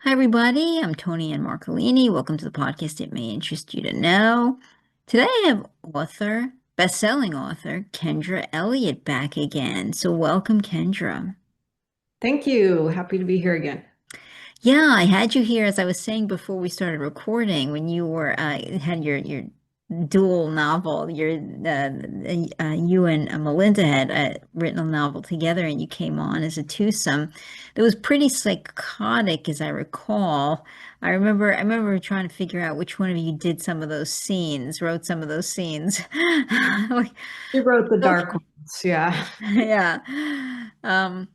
Hi, everybody. I'm Toni and Marcolini. Welcome to the podcast. It may interest you to know. Today, I have best-selling author, Kendra Elliot back again. So, welcome, Kendra. Thank you. Happy to be here again. Yeah, I had you here, as I was saying before we started recording, when you were had your dual novel. You and Melinda had written a novel together, and you came on as a twosome. It was pretty psychotic, as I recall. I remember trying to figure out which one of you did some of those scenes, wrote some of those scenes. Like, You wrote the dark okay, ones. Yeah. yeah. Um,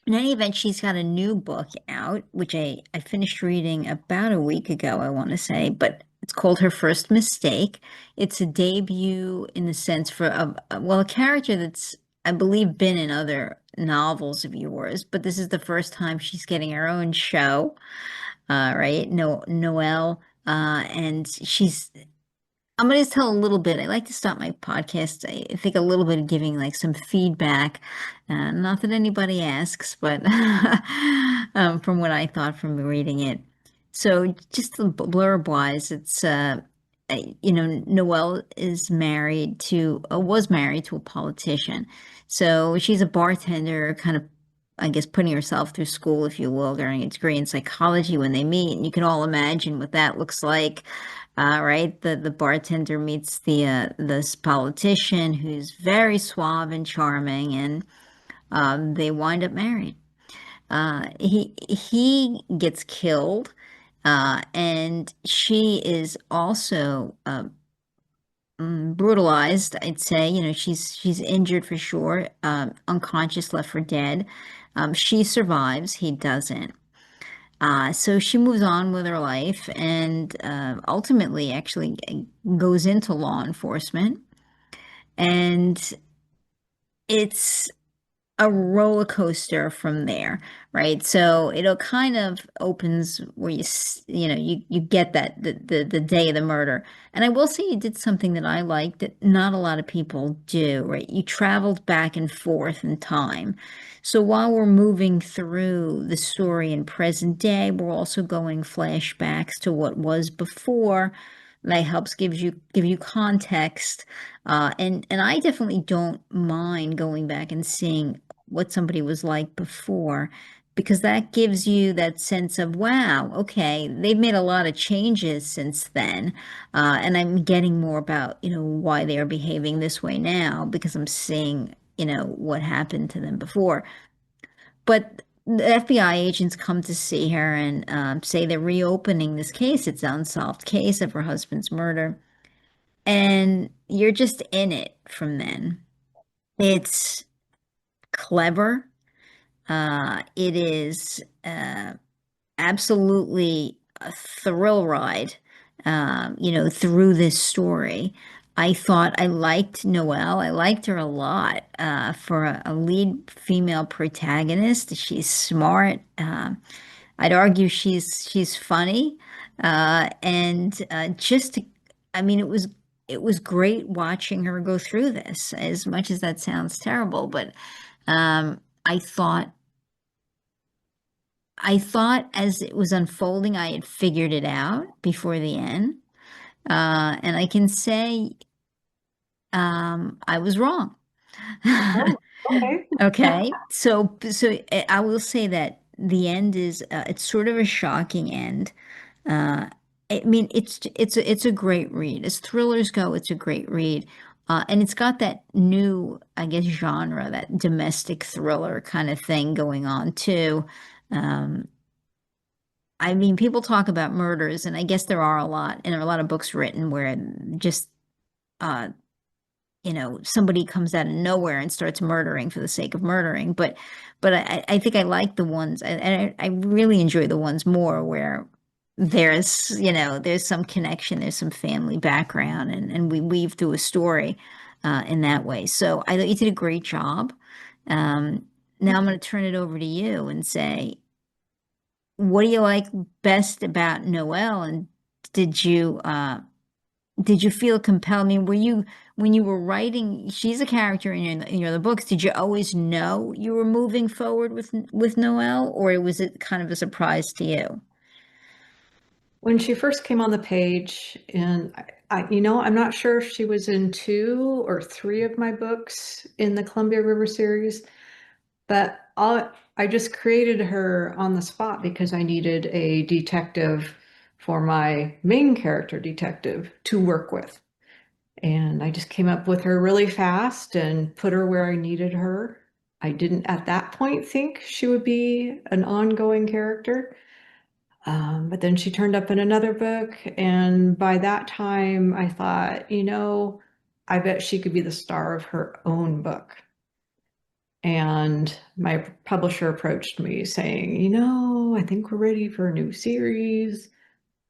in any event, she's got a new book out, which I finished reading about a week ago, I want to say, but it's called Her First Mistake. It's a debut in the sense for a character that's, I believe, been in other novels of yours, but this is the first time she's getting her own show, right? No, Noelle, and I'm going to tell a little bit. I like to start my podcast. I think a little bit of giving like some feedback. Not that anybody asks, but from what I thought from reading it. So just the blurb wise, Noelle is married to, was married to a politician. So she's a bartender, kind of, I guess, putting herself through school, if you will, during a degree in psychology when they meet. And you can all imagine what that looks like, right? The bartender meets this politician who's very suave and charming, and they wind up married. He gets killed, and she is also brutalized. I'd say, she's injured for sure, unconscious, left for dead. She survives. He doesn't. So she moves on with her life and ultimately actually goes into law enforcement. And it's a roller coaster from there, right? So it'll kind of opens where you get that the day of the murder. And I will say you did something that I liked that not a lot of people do, right? You traveled back and forth in time. So while we're moving through the story in present day, we're also going flashbacks to what was before. That helps give you context. And I definitely don't mind going back and seeing what somebody was like before, because that gives you that sense of, wow, okay, they've made a lot of changes since then. And I'm getting more about, why they are behaving this way now because I'm seeing, what happened to them before. But the FBI agents come to see her and say they're reopening this case. It's an unsolved case of her husband's murder. And you're just in it from then. It's clever. It is absolutely a thrill ride, through this story. I thought I liked Noelle. I liked her a lot for a lead female protagonist. She's smart. I'd argue she's funny, and I mean, it was great watching her go through this. As much as that sounds terrible, but I thought. I thought as it was unfolding, I had figured it out before the end. And I can say I was wrong. Oh, okay. Okay. So I will say that the end is it's sort of a shocking end. Uh, I mean, it's a great read. As thrillers go, it's a great read. And it's got that new, I guess, genre, that domestic thriller kind of thing going on too. Um, I mean, people talk about murders, and I guess there are a lot, and there are a lot of books written where just, uh, somebody comes out of nowhere and starts murdering for the sake of murdering. But I think I like the ones, and I really enjoy the ones more where there's some connection, there's some family background, and we weave through a story, in that way. So I thought you did a great job. Um, Now I'm going to turn it over to you and say, what do you like best about Noelle? And did you uh did you feel compelled? I mean, were you when you were writing, she's a character in your other books, did you always know you were moving forward with Noelle, or was it kind of a surprise to you? When she first came on the page, and I'm not sure if she was in two or three of my books in the Columbia River series, but I just created her on the spot because I needed a detective for my main character detective to work with. And I just came up with her really fast and put her where I needed her. I didn't at that point think she would be an ongoing character. But then she turned up in another book, and by that time, I thought, I bet she could be the star of her own book. And my publisher approached me saying, I think we're ready for a new series.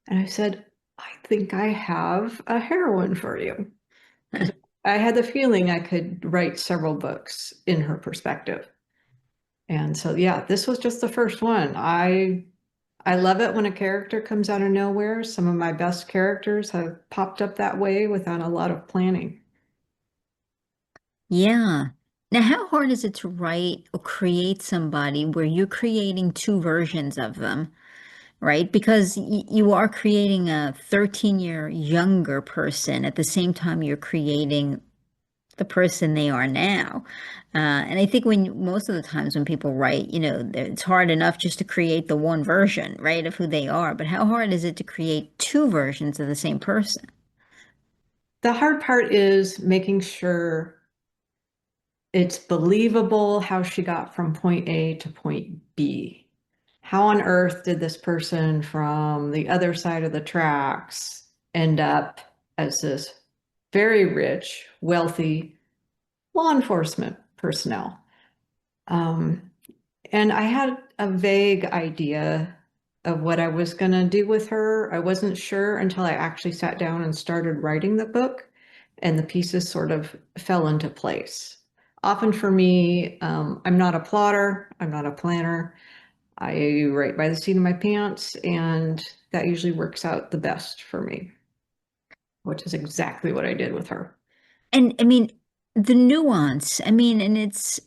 And I said, I think I have a heroine for you. Because I had the feeling I could write several books in her perspective. And so, yeah, this was just the first one. I love it when a character comes out of nowhere. Some of my best characters have popped up that way without a lot of planning. Yeah. Now, how hard is it to write or create somebody where you're creating two versions of them, right? Because you are creating a 13-year younger person at the same time you're creating the person they are now. And I think most of the times when people write, it's hard enough just to create the one version, right, of who they are. But how hard is it to create two versions of the same person? The hard part is making sure it's believable how she got from point A to point B. How on earth did this person from the other side of the tracks end up as this very rich, wealthy law enforcement personnel? Um, and I had a vague idea of what I was going to do with her. I wasn't sure until I actually sat down and started writing the book, and the pieces sort of fell into place. Often for me, I'm not a plotter, I'm not a planner. I write by the seat of my pants, and that usually works out the best for me, which is exactly what I did with her. And I mean, the nuance, I mean, and it's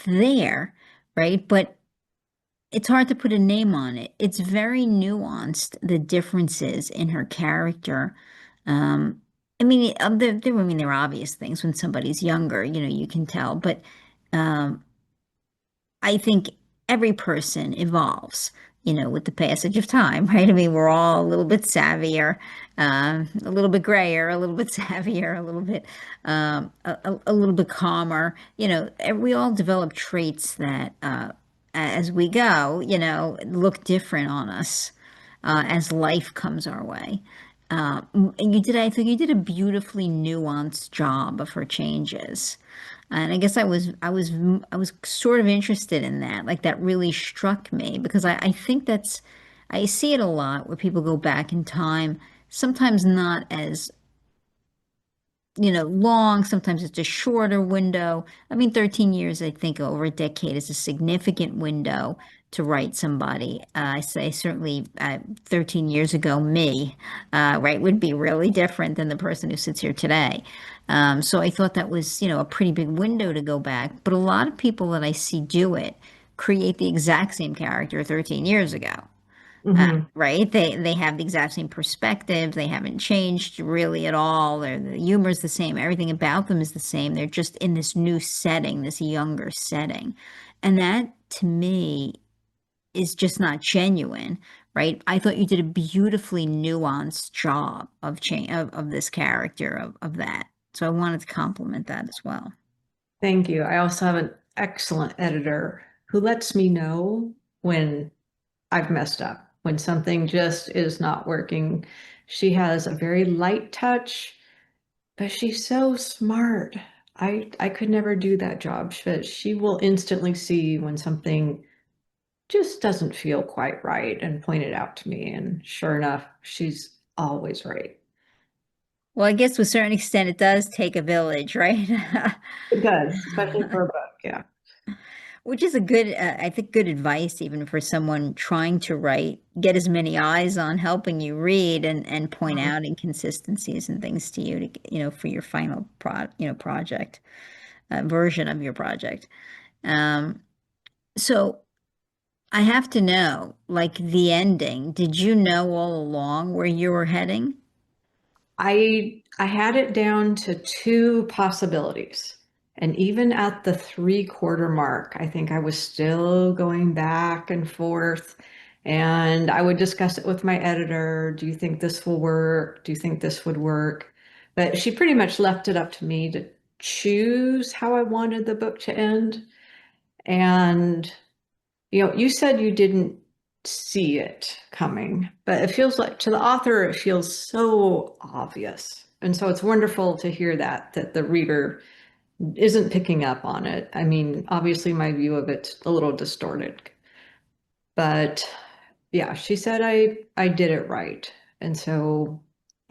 there, right? But it's hard to put a name on it. It's very nuanced, the differences in her character. Um, I mean, I mean, there are obvious things when somebody's younger, you can tell, but um, I think every person evolves, with the passage of time, right? I mean, we're all a little bit savvier, a little bit grayer, a little bit savvier, a little bit, a little bit calmer. We all develop traits that, as we go, look different on us, as life comes our way. And I think you did a beautifully nuanced job of her changes. And I guess I was sort of interested in that. Like that really struck me because I think I see it a lot where people go back in time, sometimes not as long. Sometimes it's a shorter window. I mean, 13 years, I think over a decade is a significant window to write somebody. I say certainly 13 years ago, me, right, would be really different than the person who sits here today. So I thought that was, a pretty big window to go back. But a lot of people that I see do it create the exact same character 13 years ago. Mhm. Right? They have the exact same perspectives. They haven't changed really at all. The humor is the same. Everything about them is the same. They're just in this new setting, this younger setting. And that to me is just not genuine, right? I thought you did a beautifully nuanced job of change of this character of that. So I wanted to compliment that as well. Thank you. I also have an excellent editor who lets me know when I've messed up, when something just is not working. She has a very light touch, but she's so smart. I could never do that job. She will instantly see when something just doesn't feel quite right and point it out to me. And sure enough, she's always right. Well, I guess to a certain extent, it does take a village, right? It does, especially for a book. Yeah. Which is a good, I think, good advice even for someone trying to write. Get as many eyes on helping you read and point Mhm. out inconsistencies and things to you to, for your final project, version of your project. Um, so I have to know, like the ending. Did you know all along where you were heading? I had it down to two possibilities. And even at the 3/4 mark, I think I was still going back and forth. And I would discuss it with my editor. Do you think this will work? Do you think this would work? But she pretty much left it up to me to choose how I wanted the book to end. And you said you didn't see it coming, but it feels like to the author, it feels so obvious. And so it's wonderful to hear that the reader isn't picking up on it. I mean, obviously my view of it's a little distorted, but yeah, she said I did it right. And so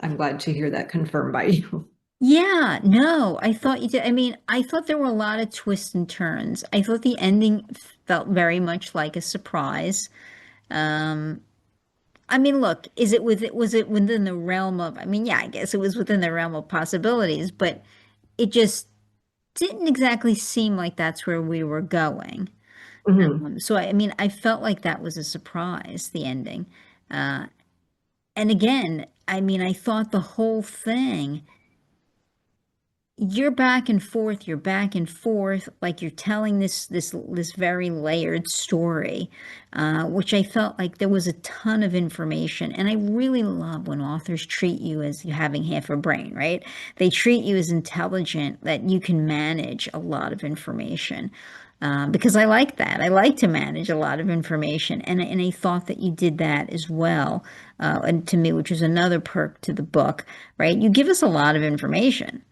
I'm glad to hear that confirmed by you. Yeah, no, I thought you did. I mean, I thought there were a lot of twists and turns. I thought the ending felt very much like a surprise. Um, I mean, look, was it within the realm of, I mean, yeah, I guess it was within the realm of possibilities, but it just didn't exactly seem like that's where we were going. Mhm. So I mean, I felt like that was a surprise, the ending. Uh, and again, I mean, I thought the whole thing, you're back and forth, like you're telling this very layered story, which I felt like there was a ton of information. And I really love when authors treat you as you having half a brain, right? They treat you as intelligent, that you can manage a lot of information. Because I like that. I like to manage a lot of information, and I thought that you did that as well. And to me, which was another perk to the book, right? You give us a lot of information.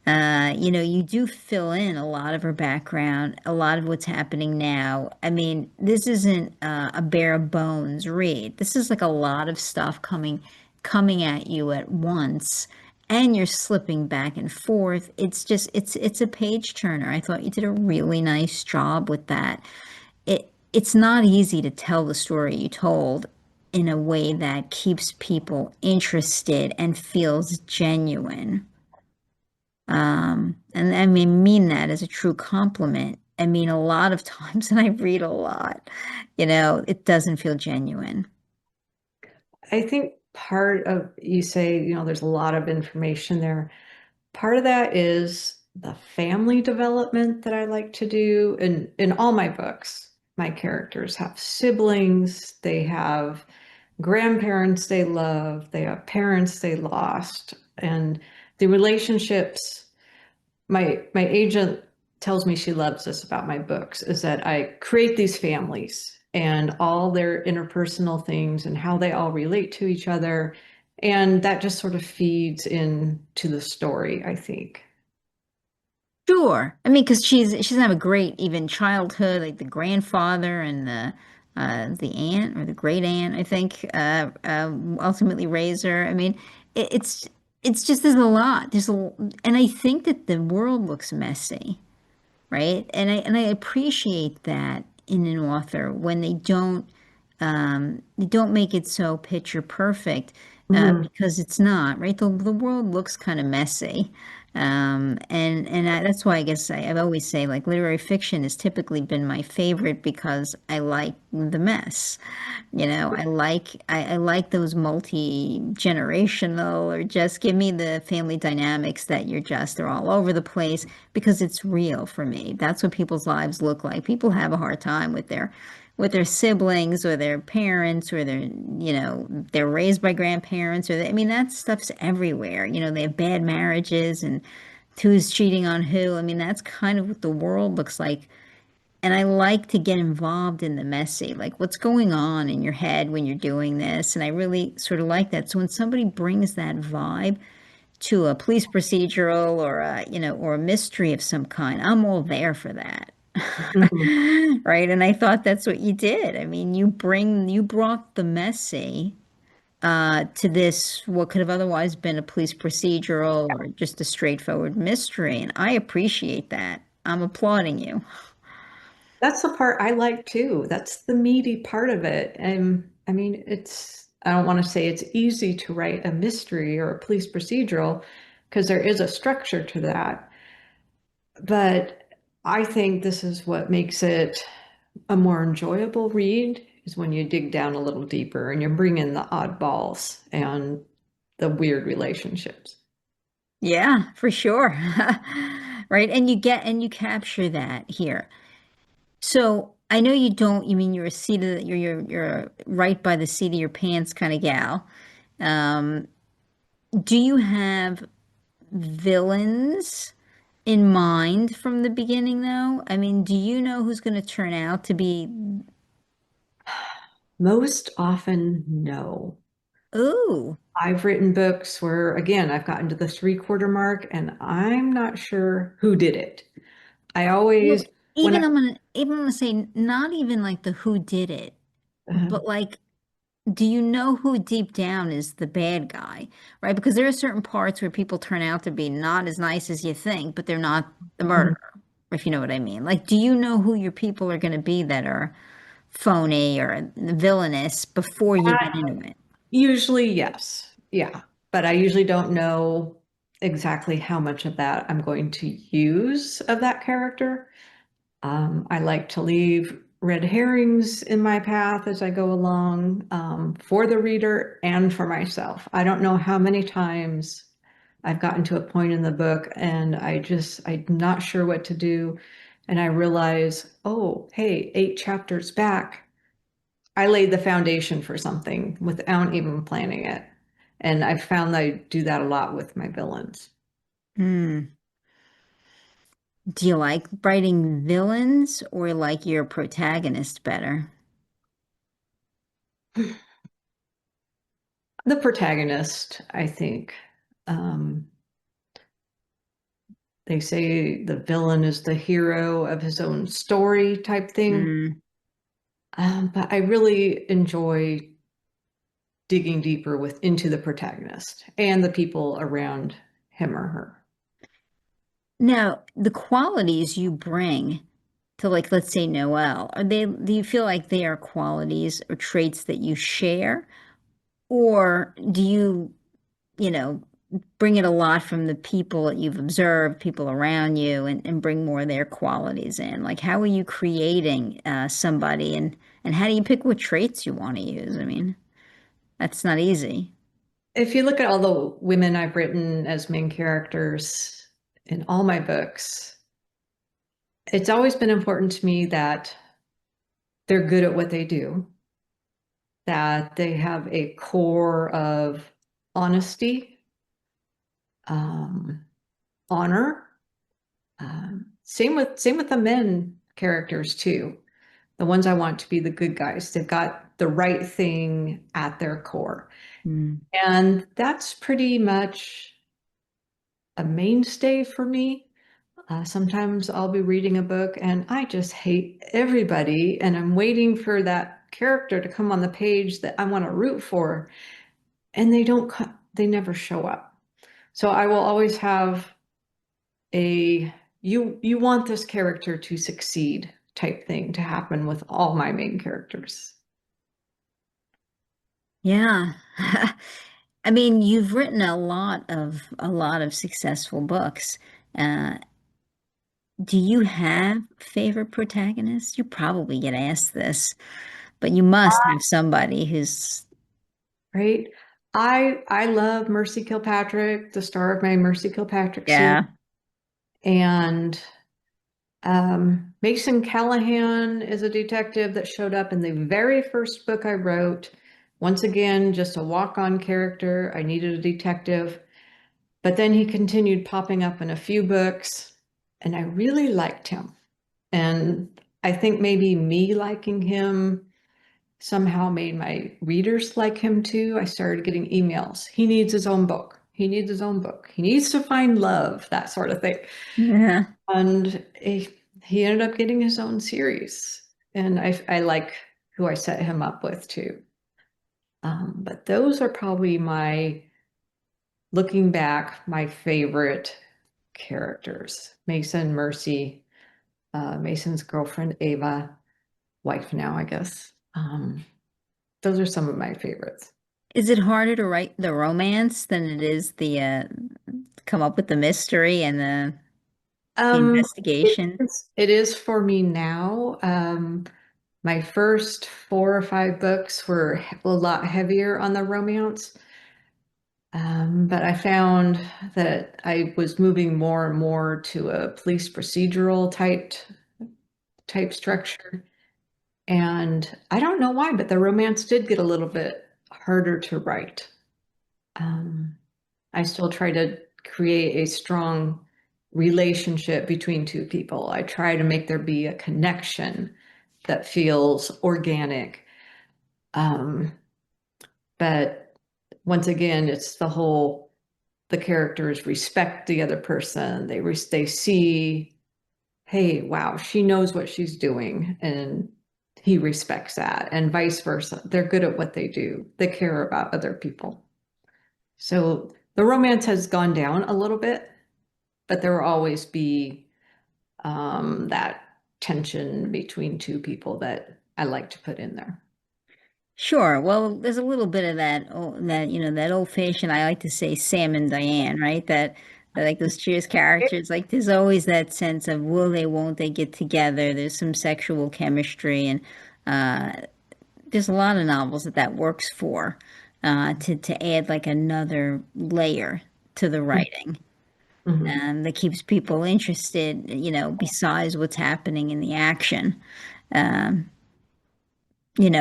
You do fill in a lot of her background, a lot of what's happening now. I mean, this isn't a bare bones read. This is like a lot of stuff coming at you at once, and you're slipping back and forth. It's a page turner. I thought you did a really nice job with that. It's not easy to tell the story you told in a way that keeps people interested and feels genuine. And I mean that as a true compliment. I mean, a lot of times, and I read a lot, it doesn't feel genuine. I think part of you say, there's a lot of information there. Part of that is the family development that I like to do in all my books. My characters have siblings, they have grandparents they love, they have parents they lost, and the relationships. My agent tells me she loves this about my books is that I create these families and all their interpersonal things and how they all relate to each other. And that just sort of feeds into the story, I think. Sure. I mean, because she's have a great even childhood, like the grandfather and the aunt or the great aunt, I think, ultimately raise her. I mean, it, it's it's just there's a lot. And I think that the world looks messy. Right? And I appreciate that in an author when they don't make it so picture perfect, Mhm. because it's not, right? The world looks kind of messy. That's why I guess I've always say like literary fiction has typically been my favorite because I like the mess. I like those multi-generational, or just give me the family dynamics that they're all over the place, because it's real for me. That's what people's lives look like. People have a hard time with their siblings or their parents, or they're raised by grandparents, I mean, that stuff's everywhere. They have bad marriages and who's cheating on who. I mean, that's kind of what the world looks like. And I like to get involved in the messy, like what's going on in your head when you're doing this. And I really sort of like that. So when somebody brings that vibe to a police procedural, or a mystery of some kind, I'm all there for that. Mhm. Right? And I thought that's what you did. I mean, you brought the messy to this, what could have otherwise been a police procedural or just a straightforward mystery. And I appreciate that. I'm applauding you. That's the part I like too. That's the meaty part of it. And I mean, I don't want to say it's easy to write a mystery or a police procedural because there is a structure to that. But I think this is what makes it a more enjoyable read is when you dig down a little deeper and you bring in the oddballs and the weird relationships. Yeah, for sure. Right. And you capture that here. So I know you don't, you mean you're a seat of, you're right by the seat of your pants kind of gal. Um, do you have villains in mind from the beginning though? I mean, do you know who's going to turn out to be, Most often, no. ooh, I've written books where, again, I've gotten to the three-quarter mark and I'm not sure who did it. I well, always, when I, even I'm gonna say not even like the who did it, uh, but like do you know who deep down is the bad guy, right? Because there are certain parts where people turn out to be not as nice as you think, but they're not the mhm. murderer, if you know what I mean. Like, do you know who your people are going to be that are phony or villainous before you get into it? Usually, yes. Yeah. But I usually don't know exactly how much of that I'm going to use of that character. I like to leave red herrings in my path as I go along, for the reader and for myself. I don't know how many times I've gotten to a point in the book and I'm not sure what to do. And I realize, oh, hey, 8 chapters back, I laid the foundation for something without even planning it. And I've found that I do that a lot with my villains. Hmm. Do you like writing villains or like your protagonist better? The protagonist, I think. Um, they say the villain is the hero of his own story type thing. Hmm. But I really enjoy digging deeper into the protagonist and the people around him or her. Now, the qualities you bring to like, let's say Noelle, do you feel like they are qualities or traits that you share? Or do you, you know, bring it a lot from the people that you've observed, people around you, and bring more of their qualities in? Like, how are you creating somebody and how do you pick what traits you want to use? I mean, that's not easy. If you look at all the women I've written as main characters in all my books, it's always been important to me that they're good at what they do, that they have a core of honesty, um, honor. Same with the men characters too. The ones I want to be the good guys. They've got the right thing at their core. Mm. And that's pretty much a mainstay for me. Sometimes I'll be reading a book and I just hate everybody, and I'm waiting for that character to come on the page that I want to root for, and they never show up. So I will always have a you want this character to succeed type thing to happen with all my main characters. Yeah. I mean, you've written a lot of successful books. Uh, do you have favorite protagonists? You probably get asked this, but you must have somebody who's, Right? I love Mercy Kilpatrick, the star of my Mercy Kilpatrick series, yeah. and Mason Callahan is a detective that showed up in the very first book I wrote. Once again, just a walk-on character. I needed a detective, but then he continued popping up in a few books, and I really liked him. And I think maybe me liking him somehow made my readers like him too. I started getting emails. He needs his own book. He needs his own book. He needs to find love, that sort of thing. Yeah. And he ended up getting his own series. And I like who I set him up with too. But those are probably looking back, my favorite characters. Mason, Mercy, Mason's girlfriend, Ava, wife now, I guess. Those are some of my favorites. Is it harder to write the romance than it is the come up with the mystery and the Um, it investigation? it is for me now. My first 4 or 5 books were a lot heavier on the romance. But I found that I was moving more and more to a police procedural type structure. And I don't know why, but the romance did get a little bit harder to write. Um, I still try to create a strong relationship between two people. I try to make there be a connection that feels organic. Um, but once again, it's the characters respect the other person. They see, hey, wow, she knows what she's doing, and he respects that, and vice versa. They're good at what they do. They care about other people. So the romance has gone down a little bit, but there will always be that tension between two people that I like to put in there. Sure. Well, there's a little bit of that, that old fashioned, I like to say Sam and Diane, right? That like those Cheers characters, like there's always that sense of will they, won't they get together? There's some sexual chemistry, and uh, there's a lot of novels that works for, to add like another layer to the writing, Mhm. that keeps people interested, besides what's happening in the action. Um, And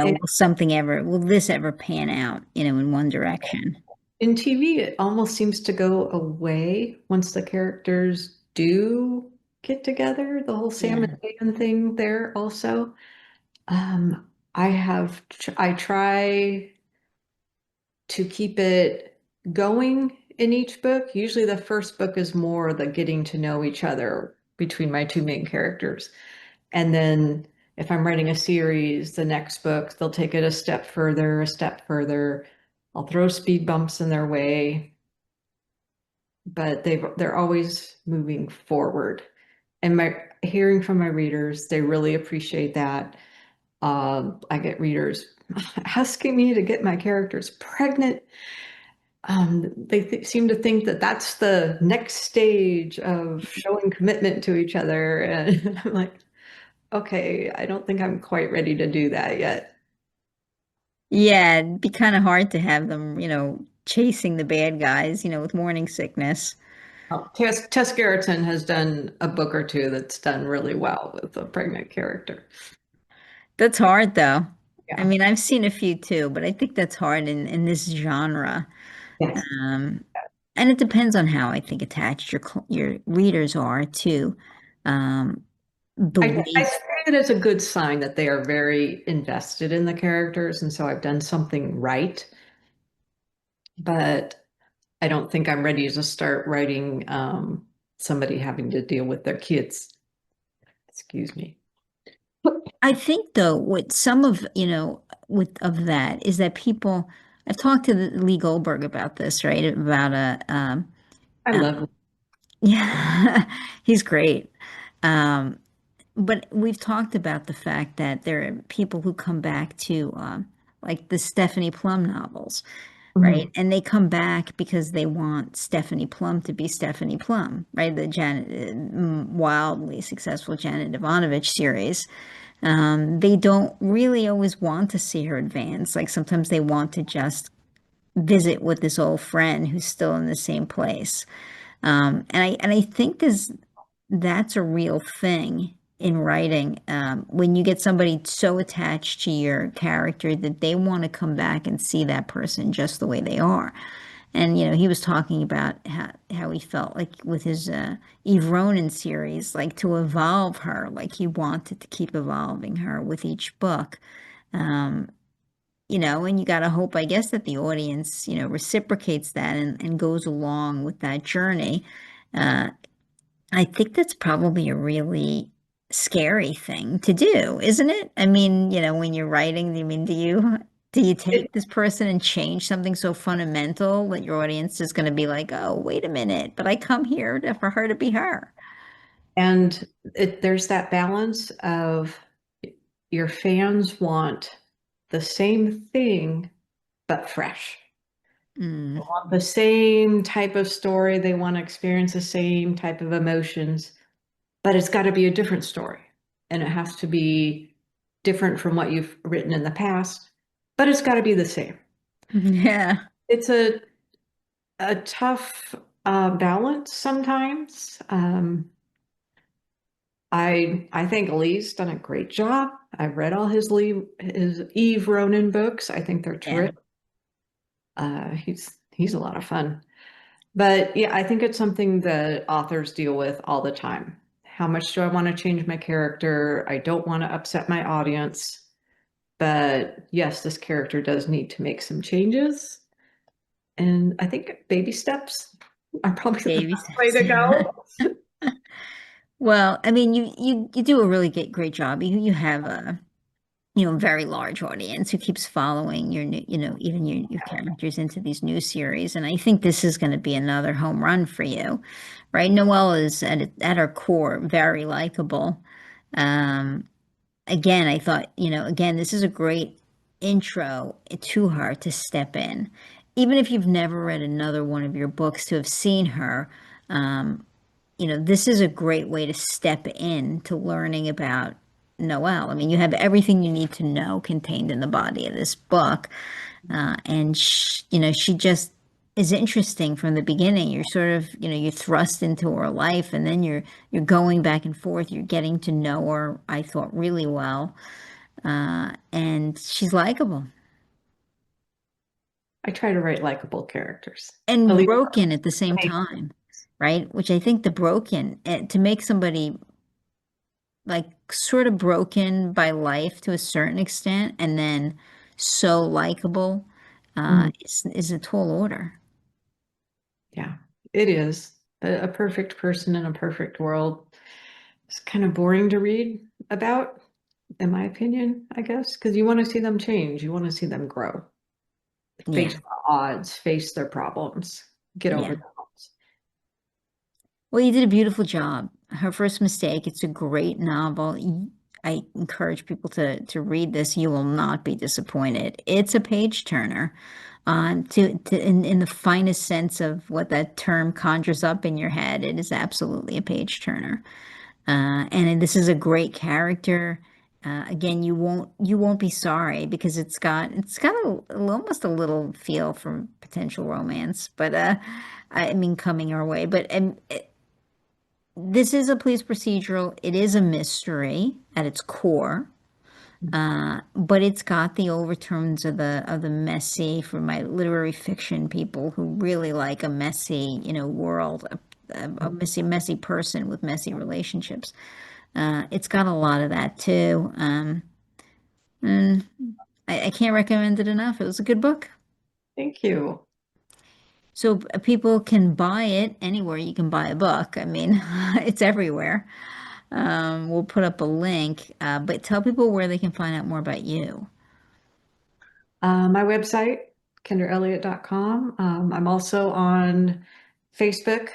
will this ever pan out, in one direction? in TV, it almost seems to go away once the characters do get together. The whole Sam Yeah. and Dan thing there also. I try to keep it going in each book. Usually the first book is more the getting to know each other between my two main characters. And then if I'm writing a series, the next book, they'll take it a step further, a step further. I'll throw speed bumps in their way, but they're always moving forward. And my hearing from my readers, they really appreciate that. I get readers asking me to get my characters pregnant. They seem to think that that's the next stage of showing commitment to each other. And I'm like, okay, I don't think I'm quite ready to do that yet. Yeah, it'd be kind of hard to have them, chasing the bad guys, with morning sickness. Tess Gerritsen has done a book or two that's done really well with a pregnant character. That's hard though. I Yeah. mean, I've seen a few too, but I think that's hard in this genre. Yes. Um, and it depends on how I think attached your readers are to the I way. see it as a good sign that they are very invested in the characters, and so I've done something right. But I don't think I'm ready to start writing somebody having to deal with their kids. Excuse me. I think though, with some of, with of that is that people, I've talked to Lee Goldberg about this, right? About I uh, love it. yeah, he's great. Um, but we've talked about the fact that there are people who come back to, like the Stephanie Plum novels, right? Mhm. And they come back because they want Stephanie Plum to be Stephanie Plum, right? The wildly successful Janet Ivanovich series. They don't really always want to see her advance. Like sometimes they want to just visit with this old friend who's still in the same place. And I think that's a real thing in writing. When you get somebody so attached to your character that they want to come back and see that person just the way they are. And he was talking about how he felt like with his Eve Ronin series, like to evolve her, like he wanted to keep evolving her with each book. Um, and you got to hope, I guess, that the audience, reciprocates that and goes along with that journey. Uh, I think that's probably a really scary thing to do, isn't it? I mean, when you're writing, I mean, do you take this person and change something so fundamental that your audience is going to be like, oh, wait a minute, but I come here for her to be her. And there's that balance of your fans want the same thing, but fresh. They Mm. want the same type of story. They want to experience the same type of emotions, but it's got to be a different story. And it has to be different from what you've written in the past, but it's got to be the same. Yeah. It's a tough balance sometimes. I think Lee's done a great job. I've read all his Eve Ronin books. I think they're Yeah. terrific. He's a lot of fun. But yeah, I think it's something that authors deal with all the time. How much do I want to change my character? I don't want to upset my audience. But yes, this character does need to make some changes. And I think baby steps are probably the Baby best way steps. to go. Well, I mean, you do a really great job. You have a very large audience who keeps following your new, even your characters into these new series. And I think this is going to be another home run for you, right? Noelle is at her core very likable. Um, Again, I thought, again, this is a great intro to her to step in. Even if you've never read another one of your books, to have seen her, um, this is a great way to step in to learning about Noelle. I mean, you have everything you need to know contained in the body of this book. And she just is interesting from the beginning. You're sort of, you're thrust into her life, and then you're going back and forth. You're getting to know her, I thought, really well. And she's likable I try to write likable characters. At and least broken at the same time, right? Which I think the broken, to make somebody like sort of broken by life to a certain extent and then so likable, mm, is a tall order. yeah, it is. A perfect person in a perfect world. It's kind of boring to read about, in my opinion, I guess, because you want to see them change. You want to see them grow, face Yeah, the odds, face their problems, get over yeah. the humps. Well, you did a beautiful job. Her First Mistake, it's a great novel. I encourage people to read this. You will not be disappointed. It's a page turner, in the finest sense of what that term conjures up in your head. It is absolutely a page turner. And this is a great character. Again, you won't be sorry because it's got almost a little feel from potential romance, but I mean coming our way. But this is a police procedural. It is a mystery at its core, but it's got the overtones of the messy for my literary fiction people who really like a messy, world, a messy person with messy relationships. It's got a lot of that too. And I can't recommend it enough. It was a good book. Thank you. So people can buy it anywhere you can buy a book. I mean, it's everywhere. We'll put up a link, but tell people where they can find out more about you. My website, kendraelliot.com. I'm also on Facebook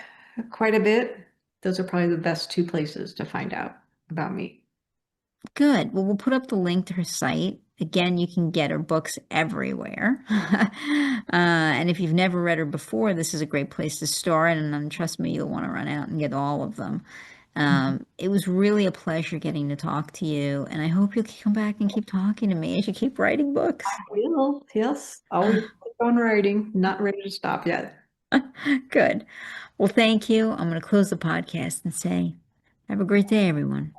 quite a bit. Those are probably the best two places to find out about me. Good. Well, we'll put up the link to her site. Again, you can get her books everywhere. And if you've never read her before, this is a great place to start. And trust me, you'll want to run out and get all of them. It was really a pleasure getting to talk to you, and I hope you'll come back and keep talking to me as you keep writing books. Will, yes, always keep on writing. Not ready to stop yet. Good. Well, thank you. I'm going to close the podcast and say, have a great day, everyone.